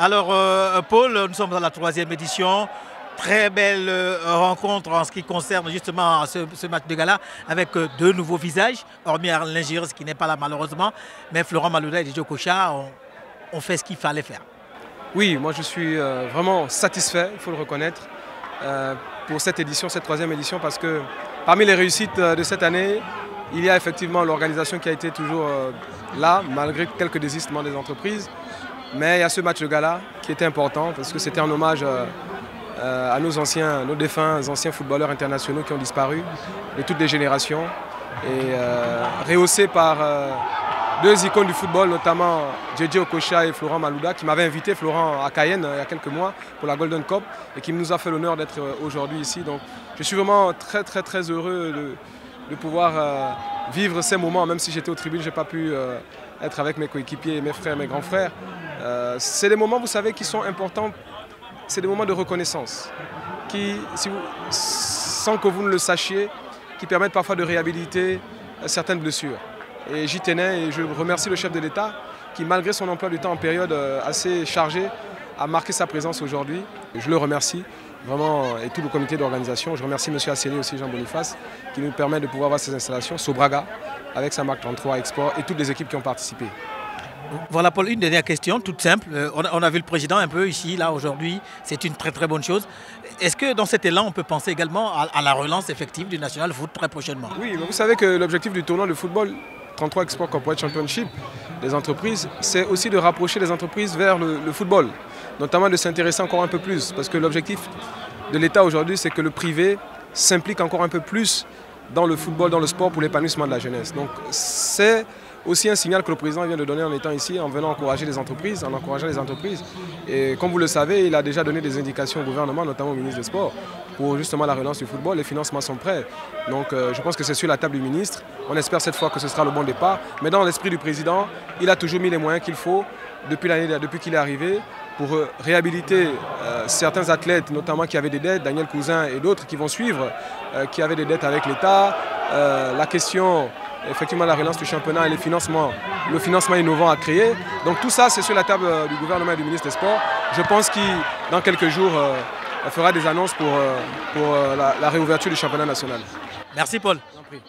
Alors, Paul, nous sommes dans la 3e édition. Très belle rencontre en ce qui concerne justement ce match de gala avec deux nouveaux visages, hormis Alain Giresse qui n'est pas là malheureusement, mais Florent Malouda et Didier Okocha ont fait ce qu'il fallait faire. Oui, moi je suis vraiment satisfait, il faut le reconnaître, pour cette édition, cette 3e édition, parce que parmi les réussites de cette année, il y a effectivement l'organisation qui a été toujours là, malgré quelques désistements des entreprises. Mais il y a ce match de gala qui était important parce que c'était un hommage à nos défunts anciens footballeurs internationaux qui ont disparu de toutes les générations. Et rehaussé par deux icônes du football, notamment Didier Okocha et Florent Malouda, qui m'avaient invité, Florent à Cayenne il y a quelques mois pour la Golden Cup et qui nous a fait l'honneur d'être aujourd'hui ici. Donc je suis vraiment très heureux de pouvoir vivre ces moments, même si j'étais aux tribunes, je n'ai pas pu être avec mes coéquipiers, mes frères, mes grands frères. C'est des moments, vous savez, qui sont importants, c'est des moments de reconnaissance, qui, sans que vous ne le sachiez, qui permettent parfois de réhabiliter certaines blessures. Et j'y tenais et je remercie le chef de l'État qui, malgré son emploi du temps en période assez chargée, a marqué sa présence aujourd'hui. Je le remercie vraiment et tout le comité d'organisation. Je remercie M. Asseli aussi, Jean Boniface, qui nous permet de pouvoir voir ces installations. Sobraga, avec sa marque 33 Export et toutes les équipes qui ont participé. Voilà Paul, une dernière question toute simple. On a vu le président un peu ici, là aujourd'hui, c'est une très bonne chose. Est-ce que dans cet élan, on peut penser également à la relance effective du National Foot très prochainement? Oui, mais vous savez que l'objectif du tournoi de football 33 Export Corporate Championship des entreprises, c'est aussi de rapprocher les entreprises vers le football, notamment de s'intéresser encore un peu plus, parce que l'objectif de l'État aujourd'hui, c'est que le privé s'implique encore un peu plus dans le football, dans le sport pour l'épanouissement de la jeunesse. Donc c'est aussi un signal que le président vient de donner en étant ici, en venant encourager les entreprises, en encourageant les entreprises. Et comme vous le savez, il a déjà donné des indications au gouvernement, notamment au ministre des Sports, pour justement la relance du football. Les financements sont prêts. Donc je pense que c'est sur la table du ministre. On espère cette fois que ce sera le bon départ. Mais dans l'esprit du président, il a toujours mis les moyens qu'il faut depuis qu'il est arrivé pour réhabiliter certains athlètes, notamment qui avaient des dettes, Daniel Cousin et d'autres qui vont suivre, qui avaient des dettes avec l'État. La question, effectivement, la relance du championnat et le financement innovant à créer. Donc tout ça, c'est sur la table du gouvernement et du ministre des Sports. Je pense qu'il, dans quelques jours, fera des annonces pour la réouverture du championnat national. Merci Paul. Je vous en prie.